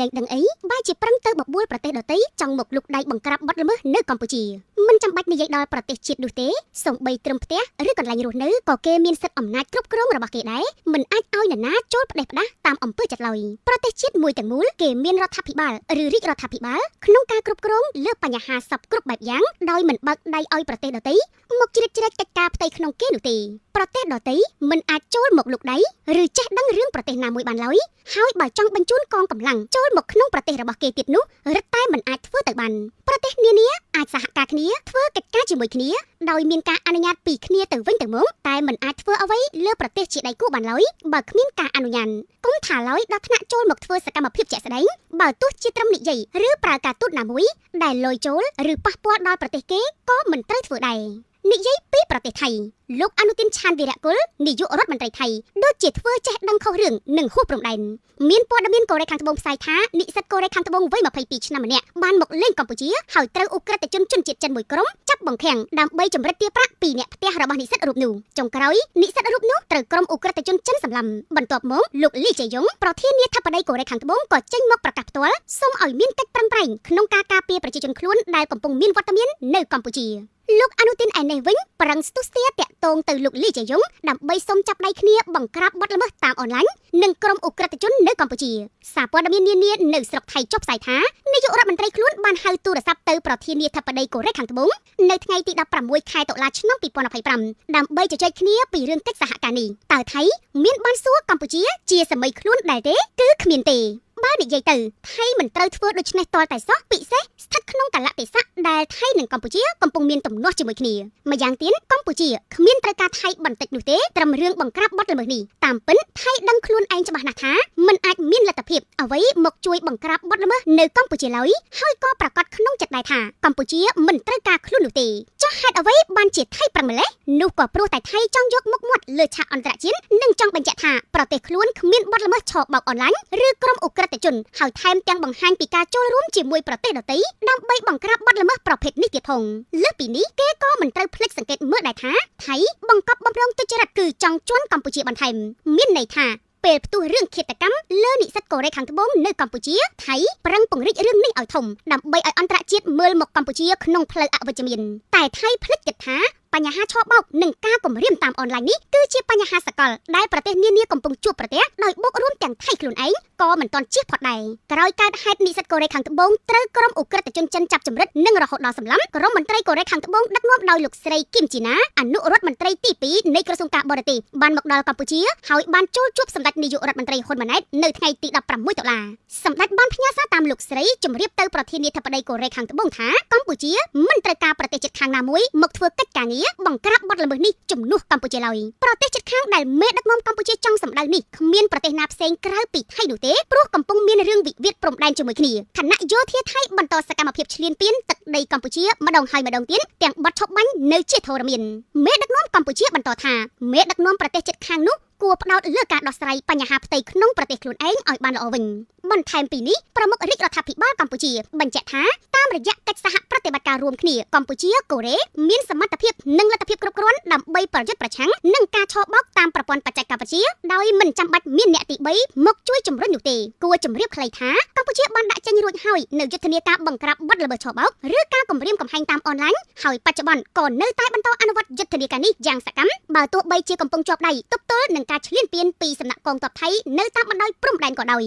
លែងដឹងអីបែរជាប្រឹងទៅបបួលប្រទេសដទៃចង់មកលុកដៃបង្ក្រាបបទល្មើសនៅកម្ពុជាមិនចាំបាច់និយាយដល់ប្រទេសជាតិនោះទេសូម្បីត្រឹមផ្ទះឬកន្លែងរស់នៅក៏គេមានសិទ្ធិអំណាចគ្រប់គ្រងរបស់គេដែរមិនអាចឲ្យនរណាចូលផ្ដេសផ្ដាសតាមអំពើចិត្តឡើយប្រទេសជាតិមួយទាំងមូលគេមានរដ្ឋាភិបាលឬរាជរដ្ឋាភិបាលក្នុងការគ្រប់គ្រងលើបញ្ហាសពគ្រប់បែបយ៉ាងដោយមិនបើកដៃឲ្យប្រទេសដទៃមកជ្រៀតជ្រែកកិច្ចការផ្ទៃក្នុងគេនោះទេប្រទេសដទៃមិនអាចចូលមកលុកដៃឬចេះដឹងរឿងប្រទេសណាមួយបានឡើយហើយបើចង់បញ្ជូនកងកម្លាំងចូលមកក្នុងប្រទេសរបស់គេទៀតនោះរឹតតែមិនអាចធ្វើទៅបានប្រទេសនានាអាចសហការគ្នាធ្វើកិច្ចការជាមួយគ្នាដោយមានការអនុញ្ញាតពីគ្នាទៅវិញទៅមកតែមិនអាចធ្វើអ្វីលើប្រទេសជាដៃគូបានឡើយបើគ្មានការអនុញ្ញាតគុំថាឡើយដល់ថ្នាក់ចូលមកធ្វើសកម្មភាពជាក់ស្ដែងបើទោះជាត្រឹមនិយាយឬប្រើការទូតណាមួយដែលលយចូលឬប៉ះពាល់ដល់ប្រទេសគេក៏មិនត្រូវធ្វើដែរនិយាយពីប្រទេសថៃលោកអនុទានឆានវីរៈគុលនាយករដ្ឋមន្ត្រីថៃដូចជាធ្វើចេះដឹងខុសរឿងនិងហួសព្រំដែនមានព័ត៌មានកូរ៉េខាងត្បូងផ្សាយថានិស្សិតកូរ៉េខាងត្បូងវ័យ22ឆ្នាំម្នាក់បានមកលេងកម្ពុជាហើយត្រូវអ ுக ្រិតជនជនជាតិចិនមួយក្រុមចាប់បង្ខាំងដើម្បីចម្រិតទារប្រាក់ពីអ្នកផ្ទះរបស់និស្សិតរូបនោះចុងក្រោយនិស្សិតរូបនោះត្រូវក្រុមអ ுக ្រិតជនចិនសម្លាប់បន្ទាប់មកលោកលីជេយ៉ុងប្រធានាធិបតីកូរ៉េខាងត្បូងក៏ចេញមកប្រកាសផ្ទាល់សូមឲ្យមានកិច្ចប្រឹងប្រែងក្នុងការការពារប្រជាជនខ្លួនដែលកំពុងមានវត្តមាននៅកម្ពុជាលោកអនុទានឯនេះវិញប្រឹងស្ទុះស្ទាតាក់ទងទៅលោកលីជេយ៉ុងដើម្បីសុំចាប់ដៃគ្នាបង្ក្រាបបទល្មើសតាមអនឡាញនិងក្រុមអ ுக ្រិតជននៅកម្ពុជាសារព័ត៌មាននានានៅស្រុកថៃចុះផ្សាយថានាយករដ្ឋមន្ត្រីខ្លួនបានហៅទូរស័ព្ទទៅប្រធានាធិបតីកូរ៉េខាងត្បូងនៅថ្ងៃទី16ខែតុលាឆ្នាំ2025ដើម្បីជជែកគ្នាពីរឿងកិច្ចសហការនេះតើថៃមានបានសួរកម្ពុជាជាសម័យខ្លួនដែរទេគឺគ្មានទេបើនិយាយទៅថៃមិនត្រូវធ្វើដូច្នេះតតែសោះពិសេសស្ថិតក្នុងកលៈទេសៈដែលថៃនិងកម្ពុជាកំពុងមានទំនាស់ជាមួយគ្នាម្យ៉ាងទៀតកម្ពុជាគ្មានត្រូវការថៃបន្តិចនោះទេត្រឹមរឿងបង្ក្រាបបទល្មើសនេះតាមពិតថៃដឹងខ្លួនឯងច្បាស់ណាស់ថាមិនអាចមានលទ្ធភាពអ្វីមកជួយបង្ក្រាបបទល្មើសនៅកម្ពុជាឡើយហើយក៏ប្រកាសក្នុងចិត្តដែរថាកម្ពុជាមិនត្រូវការខ្លួននោះទេចុះហេតុអ្វីបានជាថៃប្រឹងម្លេះនោះក៏ព្រោះតែថៃចង់យកមុខមាត់លើឆាកអន្តរជាតិនិងចង់បញ្ជាក់ថាប្រទេសខ្លួនគ្មានបទល្មើសឆបោកអនឡាញឬក្រុមអ ுக ្រិតជនហើយថែមទាំងបង្ហាញពីការចូលរួមជាមួយប្រទេសដទៃដើម្បីបង្ក្រាបបទល្មើសប្រភេទនេះទៀតផងលើសពីនេះគេក៏មិនត្រូវភ្លេចសង្កេតមើលដែរថាថៃបង្កប់បំរុងទុច្ចរិតគឺចង់ជន់កម្ពុជាបន្ថែមមានន័យថាពេលផ្ទុះរឿងឃាតកម្មលើនិស្សិតកូរ៉េខាងត្បូងនៅកម្ពុជាថៃប្រឹងពង្រីករឿងនេះឲ្យធំដើម្បីឲ្យអន្តរជាតិមើលមកកម្ពុជាក្នុងផ្លូវអវិជ្ជមានតែថៃភ្លេចគិតថាបញ្ហាឆបោកនិងការគំរាមតាមអនឡាញនេះគឺជាបញ្ហាសកលដែលប្រទេសនានាកំពុងជួបប្រទះដោយបូករួមទាំងថៃខ្លួនឯងក៏មិនទាន់ជៀសផុតដែរក្រោយកើតហេតុនិស្សិតកូរ៉េខាងត្បូងត្រូវក្រុមអ ுக ្រិតជនចិនចាប់ចម្រិតនិងរហូតដល់សម្លាប់ក្រុមមន្ត្រីកូរ៉េខាងត្បូងដឹកនាំដោយលោកស្រីគីមជីណាអនុរដ្ឋមន្ត្រីទី2នៃក្រសួងការបរទេសបានមកដល់កម្ពុជាហើយបានចូលជួបសម្ដេចនាយករដ្ឋមន្ត្រីហ៊ុនម៉ាណែតនៅថ្ងៃទី16តុលាសម្ដេចបានផ្ញើសារតាមលោកស្រីជម្រាបទៅប្រធានាធិបតីកូរ៉េខាងត្បូងថាកម្ពុជាមិនត្រូវការប្រទេសជិតខាងណាមួយមកធ្វើកិច្ចការងារបង្ក្រាបបទល្មើសនេះជំនួសកម្ពុជាឡើយប្រទេសជិតខាងដែលមេដឹកនាំកម្ពុជាចង់សម្ដៅនេះគ្មានប្រទេសណាផ្សេងក្រៅពីថៃនោះទេព្រោះកំពុងមានរឿងវិវាទព្រំដែនជាមួយគ្នាគណៈយោធាថៃបន្តសកម្មភាពឈ្លានពានទឹកដីកម្ពុជាម្ដងហើយម្ដងទៀតទាំងបទឈប់បាញ់នៅជាធរមានមេដឹកនាំកម្ពុជាបន្តថាមេដឹកនាំប្រទេសជិតខាងនោះគួរផ្ដោតលើការដោះស្រាយបញ្ហាផ្ទៃក្នុងប្រទេសខ្លួនឯងឲ្យបានល្អវិញបន្ថែមពីនេះប្រមុខរាជរដ្ឋាភិបាលកម្ពុជាបញ្ជាក់ថាតាមរយៈកិច្ចសហប្រតិបត្តិការរួមគ្នាកម្ពុជាកូរ៉េមានសមត្ថភាពនិងលទ្ធភាពគ្រប់គ្រាន់ដើម្បីប្រយុទ្ធប្រឆាំងនឹងការឆបោកតាមប្រព័ន្ធបច្ចេកវិទ្យាដោយមិនចាំបាច់មានអ្នកទី3មកជួយជំរុញនោះទេគួរជម្រាបខ្លីថាកម្ពុជាបានដាក់ចេញរួចហើយនៅយុទ្ធនាការបង្ក្រាបបទល្មើសឆបោកឬការគំរាមកំហែងតាមអនឡាញហើយបច្ចុប្បន្នក៏នៅតែបន្តអនុវត្តយុទ្ធនាការនេះយ៉ាងសកម្មបើទោះបីជាកំពុងជាប់ដៃទប់ទល់នឹងការឈ្លានពានពីសំណាក់កងទ័ពថៃនៅតាមបណ្ដោយព្រំដែនក៏ដោយ